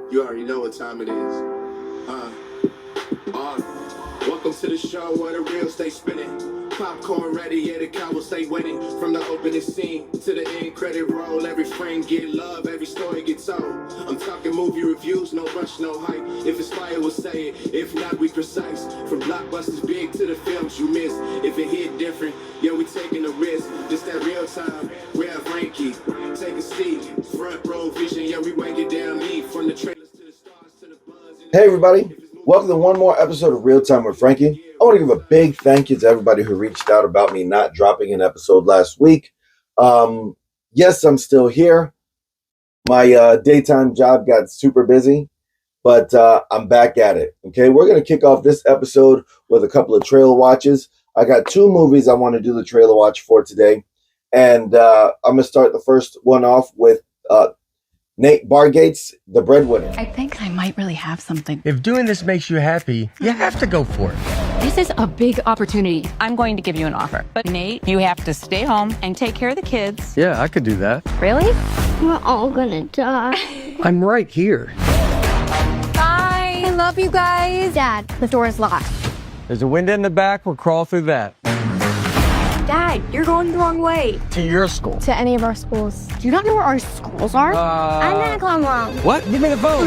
You already know what time it is. Welcome to the show where the real stay spinning. Popcorn ready, yeah, the cow will stay winning. From the opening scene to the end credit roll, every frame get love, every story gets told. I'm talking movie reviews, no rush, no hype. If it's fire, we'll say it. If not, we precise. From blockbusters big to the films you miss. If it hit different, yeah, we taking a risk. This that real time, real Frankie. Take a seat, front row vision, yeah, we wake it down me. From the trailers to the stars to the buzz. Hey everybody, welcome to one more episode of Real Time with Frankie. I want to give a big thank you to everybody who reached out about me not dropping an episode last week. Yes, I'm still here. My daytime job got super busy, but I'm back at it. Okay, we're going to kick off this episode with a couple of trailer watches. I got two movies I want to do the trailer watch for today. And I'm going to start the first one off with Nate Bargatze's The Breadwinner. I think I might really have something. If doing this makes you happy, you have to go for it. This is a big opportunity. I'm going to give you an offer. But Nate, you have to stay home and take care of the kids. Yeah, I could do that. Really? We're all gonna die. I'm right here. Bye. I love you guys. Dad, the door is locked. There's a window in the back. We'll crawl through that. Dad, you're going the wrong way. To your school. To any of our schools. Do you not know where our schools are? I'm gonna come home. What? Give me the phone.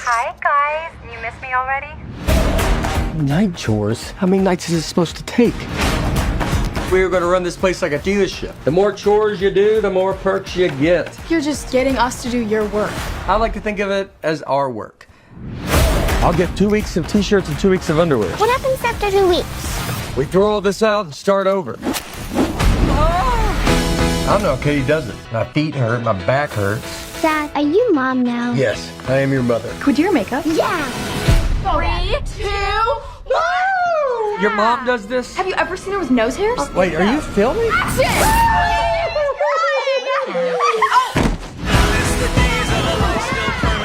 Hi guys, you missed me already? Night chores? How many nights is it supposed to take? We were going to run this place like a dealership. The more chores you do, the more perks you get. You're just getting us to do your work. I like to think of it as our work. I'll get 2 weeks of t-shirts and 2 weeks of underwear. What happens after 2 weeks? We throw all this out and start over. I don't know, Katie doesn't. My feet hurt, my back hurts. Dad, are you mom now? Yes, I am your mother. Could you makeup? Yeah. 3, 2, 1! Your mom does this? Have you ever seen her with nose hairs? Wait, are you filming?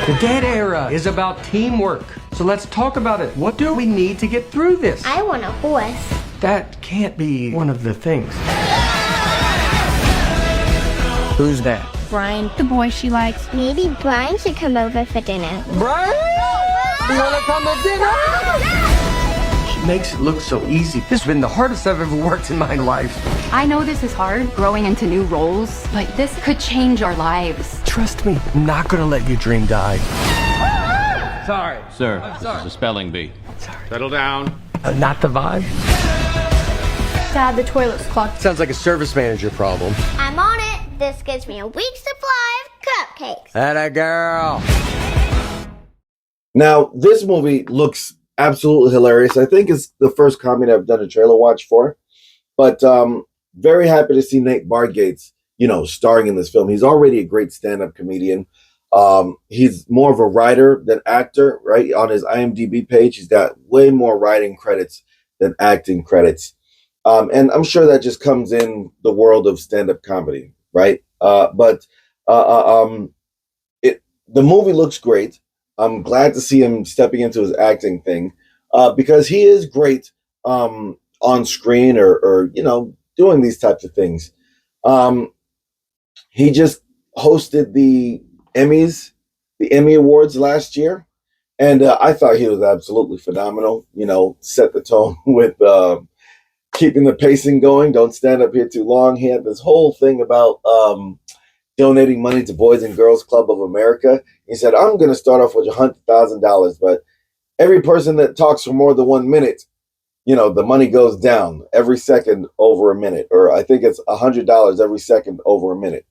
The dead era is about teamwork. So let's talk about it. What do we need to get through this? I want a horse. That can't be one of the things. Who's that? Brian, the boy she likes. Maybe Brian should come over for dinner. Brian! You wanna come to dinner? She makes it look so easy. This has been the hardest I've ever worked in my life. I know this is hard, growing into new roles, but this could change our lives. Trust me, I'm not gonna let your dream die. Sorry. Sir, this is a spelling bee. Settle down. Not the vibe? Dad, the toilet's clogged. Sounds like a service manager problem. I'm on it. This gives me a week's supply of cupcakes. Atta girl. Now, this movie looks absolutely hilarious. I think it's the first comedy I've done a trailer watch for. But very happy to see Nate Bargatze, starring in this film. He's already a great stand-up comedian. He's more of a writer than actor, right? On his IMDb page, he's got way more writing credits than acting credits. And I'm sure that just comes in the world of stand-up comedy, right? The movie looks great. I'm glad to see him stepping into his acting thing because he is great on screen or doing these types of things. He just hosted the Emmy Awards last year, and I thought he was absolutely phenomenal. Set the tone with keeping the pacing going. Don't stand up here too long. He had this whole thing about donating money to Boys and Girls Club of America. He said, I'm going to start off with $100,000, but every person that talks for more than 1 minute, the money goes down every second over a minute, or I think it's $100 every second over a minute.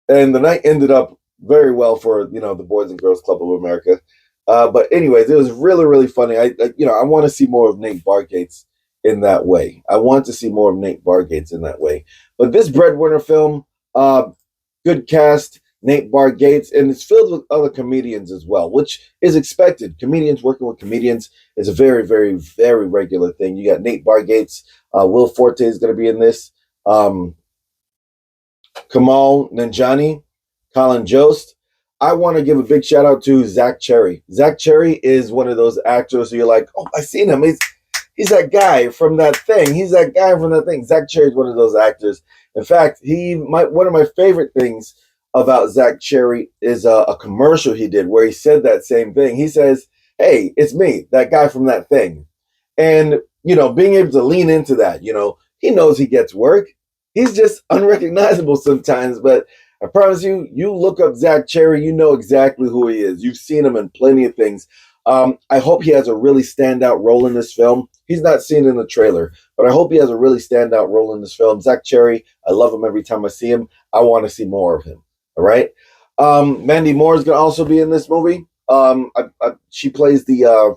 And the night ended up very well for, the Boys and Girls Club of America. But anyways, it was really, really funny. I want to see more of Nate Bargatze in that way. But this Breadwinner film, good cast, Nate Bargatze, and it's filled with other comedians as well, which is expected. Comedians working with comedians is a very, very, very regular thing. You got Nate Bargatze, Will Forte is going to be in this, Kamal Nanjiani, Colin Jost. I want to give a big shout out to Zach Cherry. Zach Cherry is one of those actors who you're like, oh, I've seen him. He's that guy from that thing. Zach Cherry is one of those actors In fact, one of my favorite things about Zach Cherry is a commercial he did where he said that same thing. He says, "Hey, it's me, that guy from that thing." And, being able to lean into that, he knows he gets work. He's just unrecognizable sometimes, but I promise you look up Zach Cherry, you know exactly who he is. You've seen him in plenty of things. I hope he has a really standout role in this film. He's not seen in the trailer, but I hope he has a really standout role in this film. Zach Cherry, I love him every time I see him. I want to see more of him. All right. Mandy Moore is going to also be in this movie. She plays the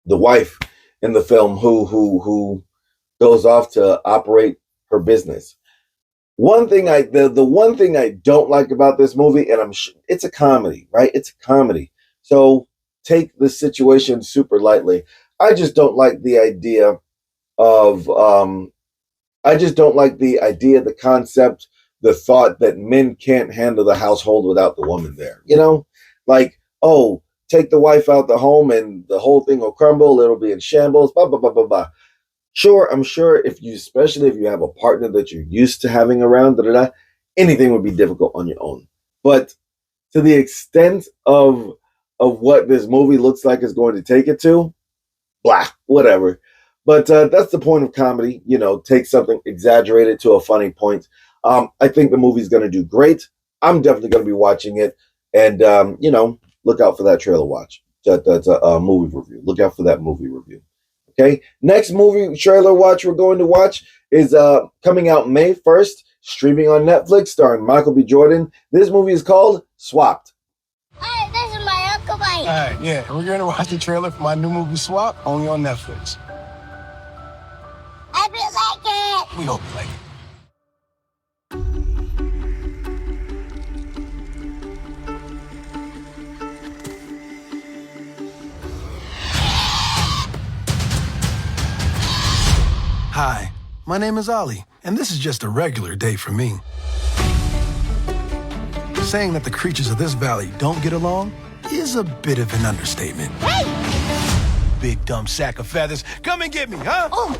wife in the film who goes off to operate her business. The one thing I don't like about this movie, and it's a comedy, right? It's a comedy. So take the situation super lightly. I just don't like the idea the concept, the thought that men can't handle the household without the woman there. Like, oh, take the wife out the home and the whole thing will crumble. It'll be in shambles, blah, blah, blah, blah, blah. Sure, I'm sure especially if you have a partner that you're used to having around, anything would be difficult on your own. But to the extent of what this movie looks like is going to take it to, blah, whatever. But that's the point of comedy, take something exaggerated to a funny point. I think the movie's going to do great. I'm definitely going to be watching it. And, look out for that trailer watch. That's a movie review. Look out for that movie review. Okay, next movie trailer watch we're going to watch is coming out May 1st, streaming on Netflix, starring Michael B. Jordan. This movie is called Swapped. Hey, this is my Uncle Mike. All right, yeah, we're going to watch the trailer for my new movie Swap, only on Netflix. I feel like it. We hope you like it. Hi, my name is Ollie, and this is just a regular day for me. Saying that the creatures of this valley don't get along is a bit of an understatement. Hey! Big dumb sack of feathers, come and get me, huh? Oh!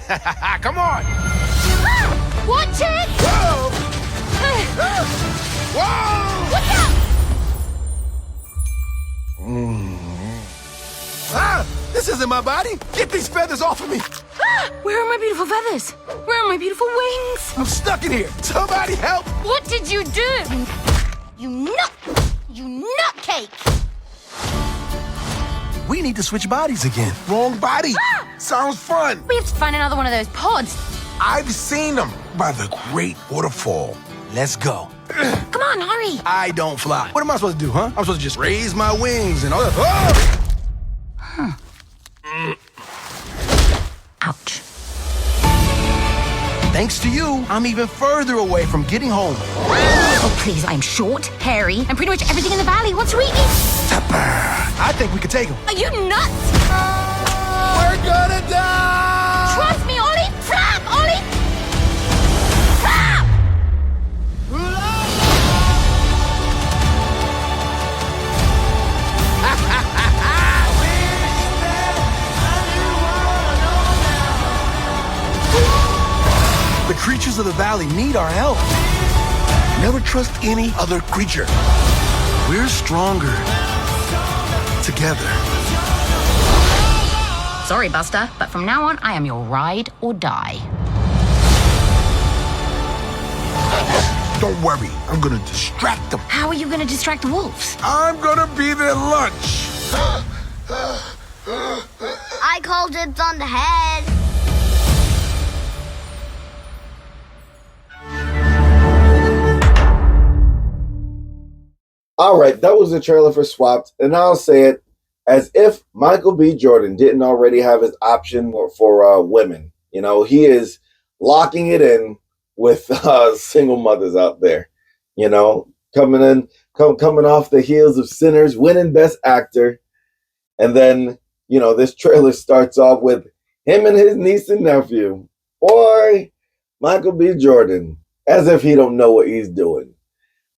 Come on! Ah! Watch it! Whoa! Whoa! Watch out! Ah! This isn't my body! Get these feathers off of me! Ah! Where are my beautiful feathers? Where are my beautiful wings? I'm stuck in here! Somebody help! What did you do? You nutcake! We need to switch bodies again. Wrong body! Ah! Sounds fun! We have to find another one of those pods. I've seen them by the great waterfall. Let's go. Come on, hurry! I don't fly. What am I supposed to do, huh? I'm supposed to just raise my wings and all that. Oh! Ouch. Thanks to you, I'm even further away from getting home. Oh, please, I'm short, hairy, and pretty much everything in the valley wants to eat me. I think we could take them. Are you nuts? We're gonna die! Trust me, Ollie! Flap, Ollie! Flap! The creatures of the valley need our help. Never trust any other creature. We're stronger together. Sorry, Buster, but from now on, I am your ride or die. Don't worry, I'm gonna distract them. How are you going to distract the wolves? I'm gonna be their lunch. I called it on the head. All right, that was the trailer for Swapped, and I'll say it as if Michael B. Jordan didn't already have his option for women. He is locking it in with single mothers out there. Coming off the heels of Sinners, winning Best Actor, and then this trailer starts off with him and his niece and nephew. Boy, Michael B. Jordan, as if he don't know what he's doing.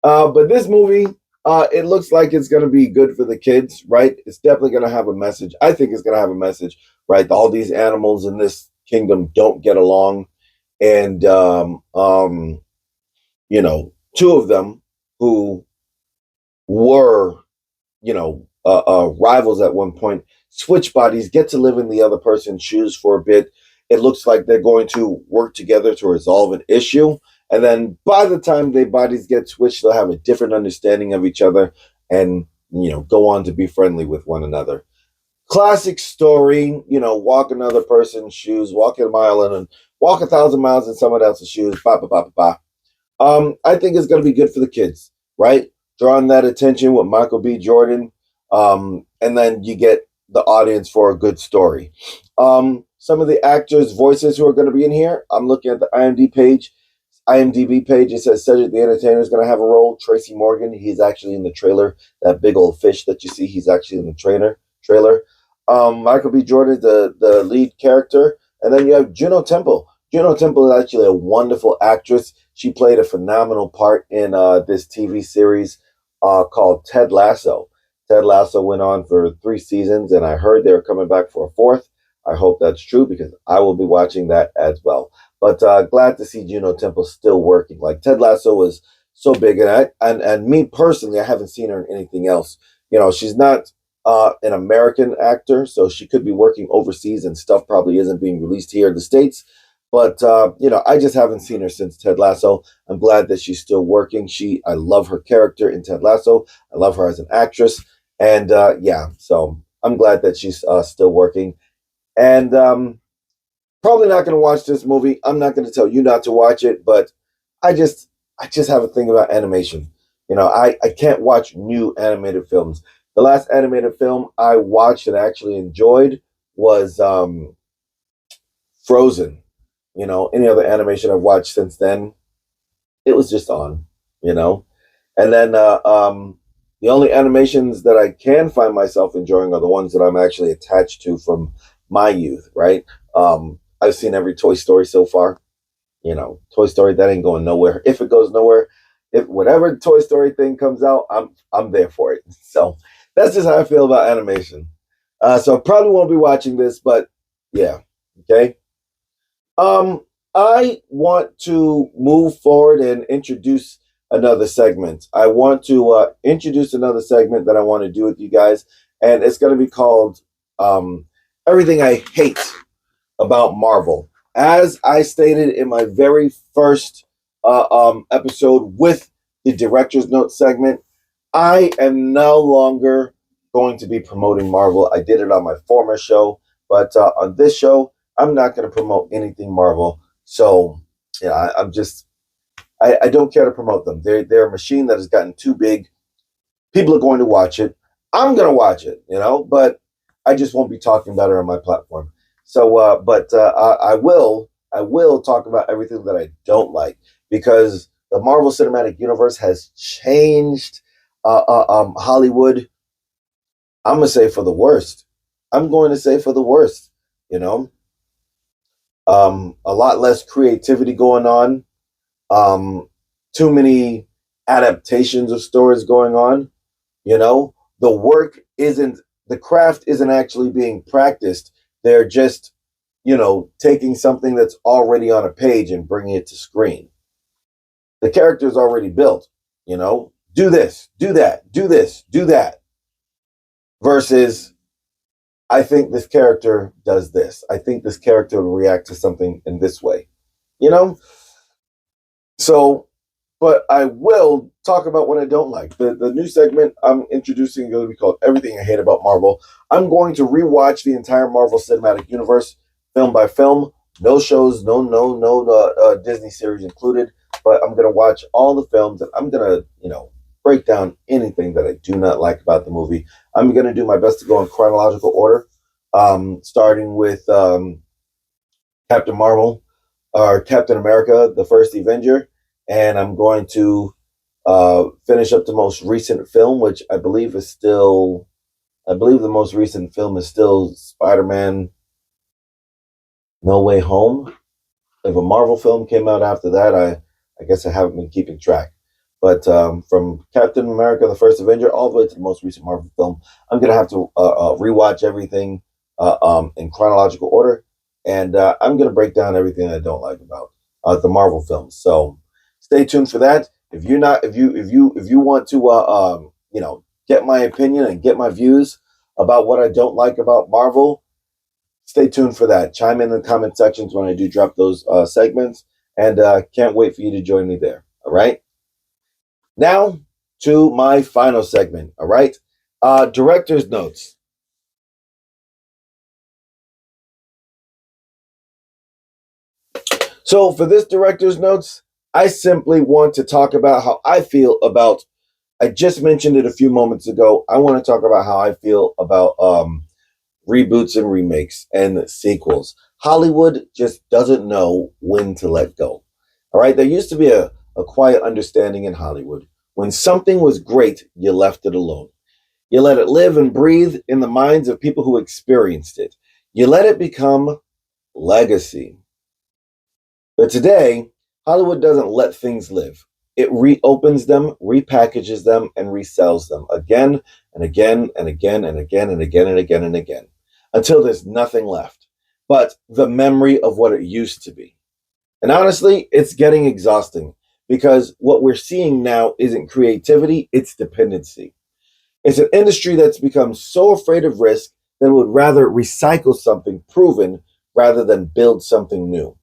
But this movie, it looks like it's going to be good for the kids, right? It's definitely going to have a message. I think it's going to have a message, right? All these animals in this kingdom don't get along. and two of them who were rivals at one point switch bodies, get to live in the other person's shoes for a bit. It looks like they're going to work together to resolve an issue, and then by the time their bodies get switched, they'll have a different understanding of each other and go on to be friendly with one another. Classic story, walk another person's shoes, walk a mile in and walk 1,000 miles in someone else's shoes. Ba ba ba ba ba. I think it's going to be good for the kids, right? Drawing that attention with Michael B. Jordan, and then you get the audience for a good story. Some of the actors' voices who are going to be in here, I'm looking at the IMDb page. It says Cedric the Entertainer is going to have a role. Tracy Morgan, he's actually in the trailer. That big old fish that you see, he's actually in the trailer. Michael B. Jordan, the lead character, and then you have Juno Temple. Juno Temple is actually a wonderful actress. She played a phenomenal part in this TV series called Ted Lasso. Ted Lasso went on for 3 seasons, and I heard they were coming back for a 4th. I hope that's true because I will be watching that as well. But glad to see Juno Temple still working. Like Ted Lasso was so big, and me personally, I haven't seen her in anything else. She's not an American actor, so she could be working overseas, and stuff probably isn't being released here in the States. But I just haven't seen her since Ted Lasso. I'm glad that she's still working. I love her character in Ted Lasso. I love her as an actress, and so I'm glad that she's still working. And probably not going to watch this movie. I'm not going to tell you not to watch it, but I just have a thing about animation. I can't watch new animated films. The last animated film I watched and actually enjoyed was Frozen. Any other animation I've watched since then, it was just on, And then the only animations that I can find myself enjoying are the ones that I'm actually attached to from my youth, right? I've seen every Toy Story so far. Toy Story, that ain't going nowhere. If it goes nowhere, if whatever Toy Story thing comes out, I'm there for it. So that's just how I feel about animation. So I probably won't be watching this, but yeah, okay. I want to move forward and introduce another segment. I want to introduce another segment that I want to do with you guys, and it's going to be called Everything I Hate About Marvel. As I stated in my very first episode with the Director's Note segment, I am no longer going to be promoting Marvel. I did it on my former show, but on this show, I'm not going to promote anything Marvel. So, I don't care to promote them. They're a machine that has gotten too big. People are going to watch it. I'm going to watch it, but I just won't be talking about it on my platform. So, I will talk about everything that I don't like, because the Marvel Cinematic Universe has changed Hollywood. I'm going to say for the worst. A lot less creativity going on. Too many adaptations of stories going on. The craft isn't actually being practiced. They're just, taking something that's already on a page and bringing it to screen. The character's already built, do this, do that, do this, do that. Versus, I think this character does this. I think this character will react to something in this way, So, but I will talk about what I don't like. The new segment I'm introducing is going to be called Everything I Hate About Marvel. I'm going to rewatch the entire Marvel Cinematic Universe, film by film. No shows, no Disney series included. But I'm going to watch all the films, and I'm going to, break down anything that I do not like about the movie. I'm going to do my best to go in chronological order, starting with Captain Marvel, or Captain America, the first Avenger, and I'm going to finish up the most recent film, which I believe the most recent film is still Spider-Man No Way Home. If a Marvel film came out after that, I guess I haven't been keeping track. But from Captain America, the first Avenger, all the way to the most recent Marvel film, I'm going to have to rewatch everything in chronological order. And I'm going to break down everything I don't like about the Marvel films. So stay tuned for that. If you want to get my opinion and get my views about what I don't like about Marvel, stay tuned for that. Chime in the comment sections when I do drop those segments, and can't wait for you to join me there. All right. Now to my final segment. All right. Director's notes. So for this director's notes, I simply want to talk about how I feel about. I just mentioned it a few moments ago. I want to talk about how I feel about reboots and remakes and sequels. Hollywood just doesn't know when to let go. All right. There used to be a quiet understanding in Hollywood. When something was great, you left it alone. You let it live and breathe in the minds of people who experienced it. You let it become legacy. But today, Hollywood doesn't let things live. It reopens them, repackages them, and resells them again and again and again and again and again and again and again until there's nothing left but the memory of what it used to be. And honestly, it's getting exhausting because what we're seeing now isn't creativity, it's dependency. It's an industry that's become so afraid of risk that it would rather recycle something proven rather than build something new.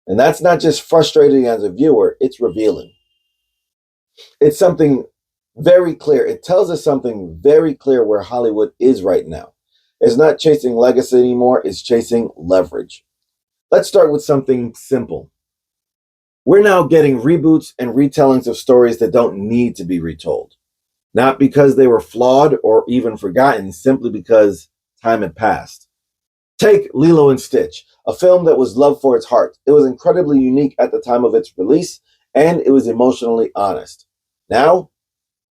And that's not just frustrating as a viewer, it's revealing. It's something very clear. It tells us something very clear where Hollywood is right now. It's not chasing legacy anymore, it's chasing leverage. Let's start with something simple. We're now getting reboots and retellings of stories that don't need to be retold. Not because they were flawed or even forgotten, simply because time had passed. Take Lilo and Stitch, a film that was loved for its heart. It was incredibly unique at the time of its release, and it was emotionally honest. Now,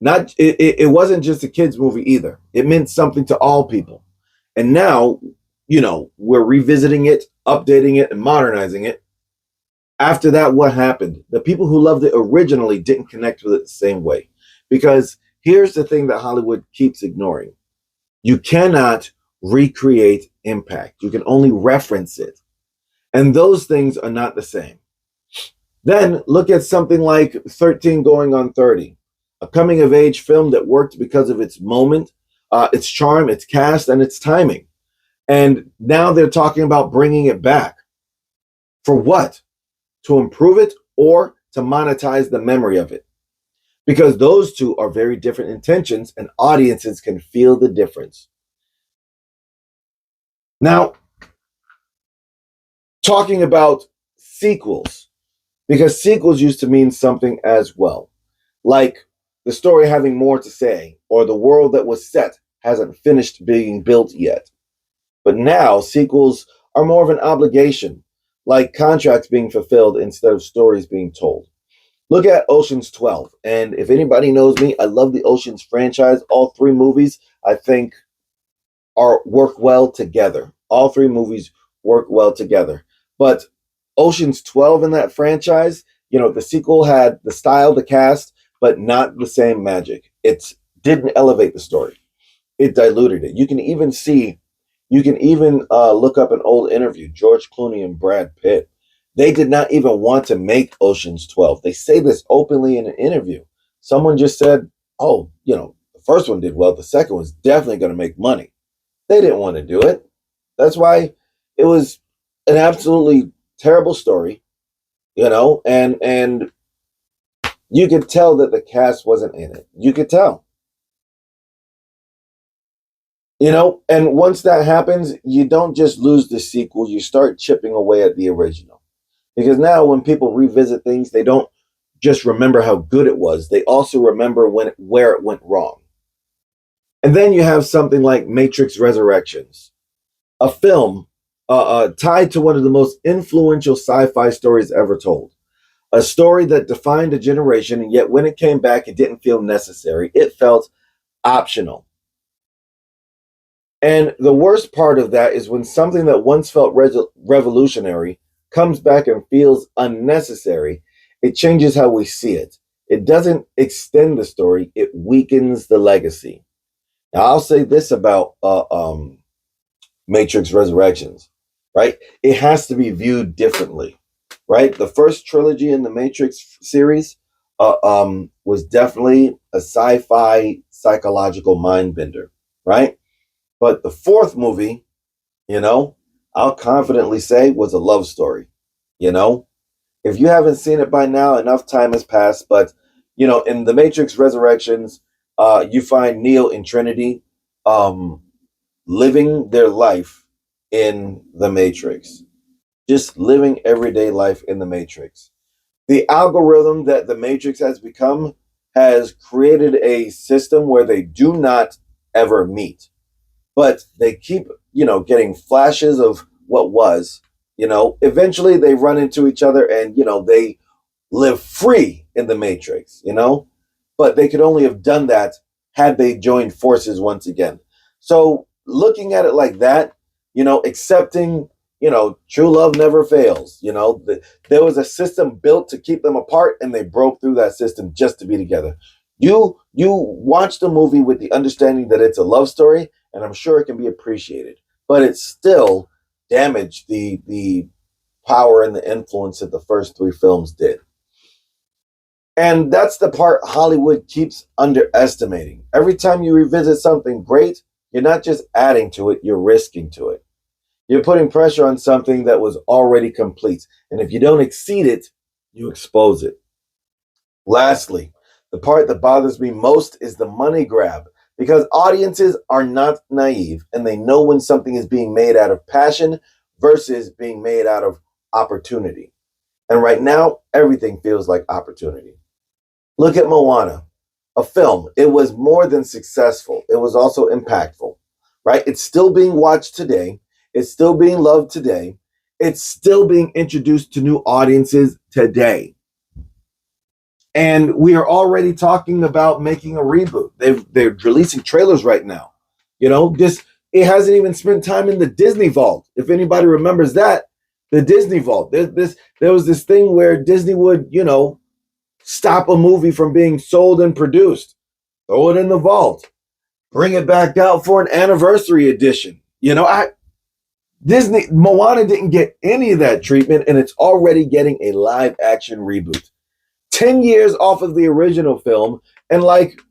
it wasn't just a kids' movie either. It meant something to all people. And now, we're revisiting it, updating it, and modernizing it. After that, what happened? The people who loved it originally didn't connect with it the same way. Because here's the thing that Hollywood keeps ignoring. You cannot recreate impact. You can only reference it. And those things are not the same. Then look at something like 13 Going on 30, a coming of age film that worked because of its moment, its charm, its cast, and its timing. And now they're talking about bringing it back. For what? To improve it or to monetize the memory of it? Because those two are very different intentions and audiences can feel the difference. Now, talking about sequels, because sequels used to mean something as well, like the story having more to say, or the world that was set hasn't finished being built yet. But now sequels are more of an obligation, like contracts being fulfilled instead of stories being told. Look at Ocean's 12. And if anybody knows me, I love the Ocean's franchise. All three movies, I think, work well together. All three movies work well together. But Ocean's 12 in that franchise, the sequel had the style, the cast, but not the same magic. It didn't elevate the story. It diluted it. You can even look up an old interview, George Clooney and Brad Pitt. They did not even want to make Ocean's 12. They say this openly in an interview. Someone just said, the first one did well. The second one's definitely going to make money. They didn't want to do it. That's why it was an absolutely terrible story, and you could tell that the cast wasn't in it. You could tell. And once that happens, you don't just lose the sequel, you start chipping away at the original. Because now when people revisit things, they don't just remember how good it was, they also remember where it went wrong. And then you have something like Matrix Resurrections, a film tied to one of the most influential sci-fi stories ever told. A story that defined a generation, and yet when it came back, it didn't feel necessary. It felt optional. And the worst part of that is when something that once felt revolutionary comes back and feels unnecessary, it changes how we see it. It doesn't extend the story, it weakens the legacy. Now, I'll say this about Matrix Resurrections, right? It has to be viewed differently, right? The first trilogy in the Matrix series was definitely a sci-fi psychological mind bender, right? But the fourth movie, I'll confidently say was a love story, you know? If you haven't seen it by now, enough time has passed, but, in the Matrix Resurrections, you find Neo and Trinity living their life in the Matrix, just living everyday life in the Matrix. The algorithm that the Matrix has become has created a system where they do not ever meet, but they keep, getting flashes of what was. Eventually they run into each other and, they live free in the Matrix, but they could only have done that had they joined forces once again. So looking at it like that, accepting, true love never fails. There was a system built to keep them apart, and they broke through that system just to be together. You watch the movie with the understanding that it's a love story, and I'm sure it can be appreciated, but it still damaged the power and the influence that the first three films did. And that's the part Hollywood keeps underestimating. Every time you revisit something great, you're not just adding to it, you're risking to it. You're putting pressure on something that was already complete. And if you don't exceed it, you expose it. Lastly, the part that bothers me most is the money grab, because audiences are not naive and they know when something is being made out of passion versus being made out of opportunity. And right now, everything feels like opportunity. Look at Moana, a film. It was more than successful. It was also impactful, right? It's still being watched today. It's still being loved today. It's still being introduced to new audiences today. And we are already talking about making a reboot. They're releasing trailers right now. It hasn't even spent time in the Disney Vault. If anybody remembers that, the Disney Vault. There was this thing where Disney would, stop a movie from being sold and produced, throw it in the vault, bring it back out for an anniversary edition. Moana didn't get any of that treatment, and it's already getting a live action reboot. 10 years off of the original film and like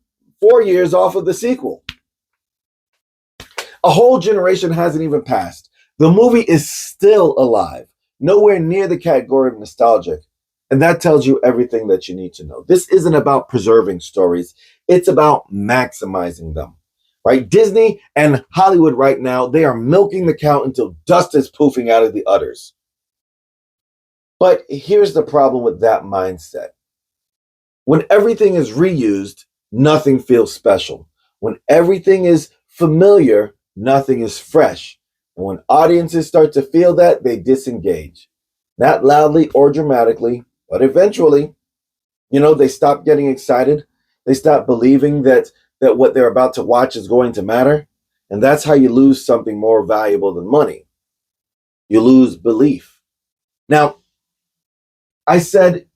4 years off of the sequel. A whole generation hasn't even passed. The movie is still alive, nowhere near the category of nostalgic. And that tells you everything that you need to know. This isn't about preserving stories. It's about maximizing them, right? Disney and Hollywood right now, they are milking the cow until dust is poofing out of the udders. But here's the problem with that mindset. When everything is reused, nothing feels special. When everything is familiar, nothing is fresh. And when audiences start to feel that, they disengage. Not loudly or dramatically, but eventually, they stop getting excited. They stop believing that what they're about to watch is going to matter. And that's how you lose something more valuable than money. You lose belief. Now, I said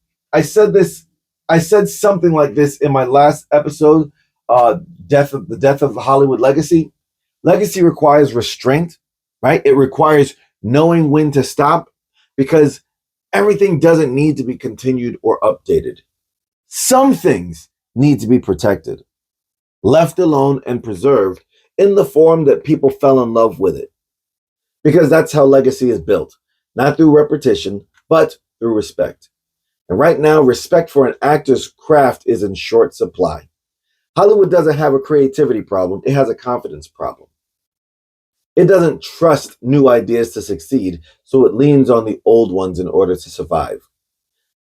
something like this in my last episode, the death of the Hollywood legacy. Legacy requires restraint, right? It requires knowing when to stop, because everything doesn't need to be continued or updated. Some things need to be protected, left alone and preserved in the form that people fell in love with it. Because that's how legacy is built, not through repetition, but through respect. And right now, respect for an actor's craft is in short supply. Hollywood doesn't have a creativity problem, it has a confidence problem. It doesn't trust new ideas to succeed, so it leans on the old ones in order to survive.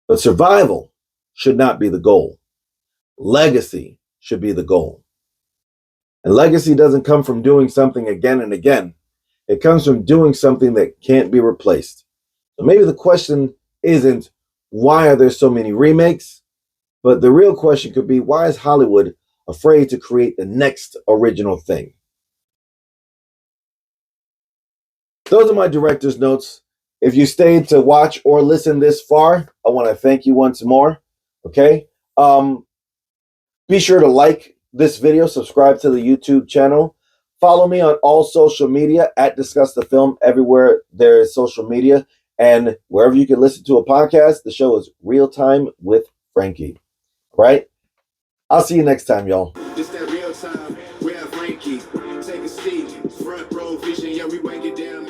But survival should not be the goal. Legacy should be the goal. And legacy doesn't come from doing something again and again. It comes from doing something that can't be replaced. So maybe the question isn't, why are there so many remakes? But the real question could be, why is Hollywood afraid to create the next original thing? Those are my director's notes. If you stayed to watch or listen this far, I want to thank you once more. Okay? Be sure to like this video, subscribe to the YouTube channel. Follow me on all social media at Discuss the Film, everywhere there is social media. And wherever you can listen to a podcast, the show is Real Time with Frankie. Right? I'll see you next time, y'all. Just that real time. We have Frankie. Take a seat. Front row vision. Yeah, we break it down.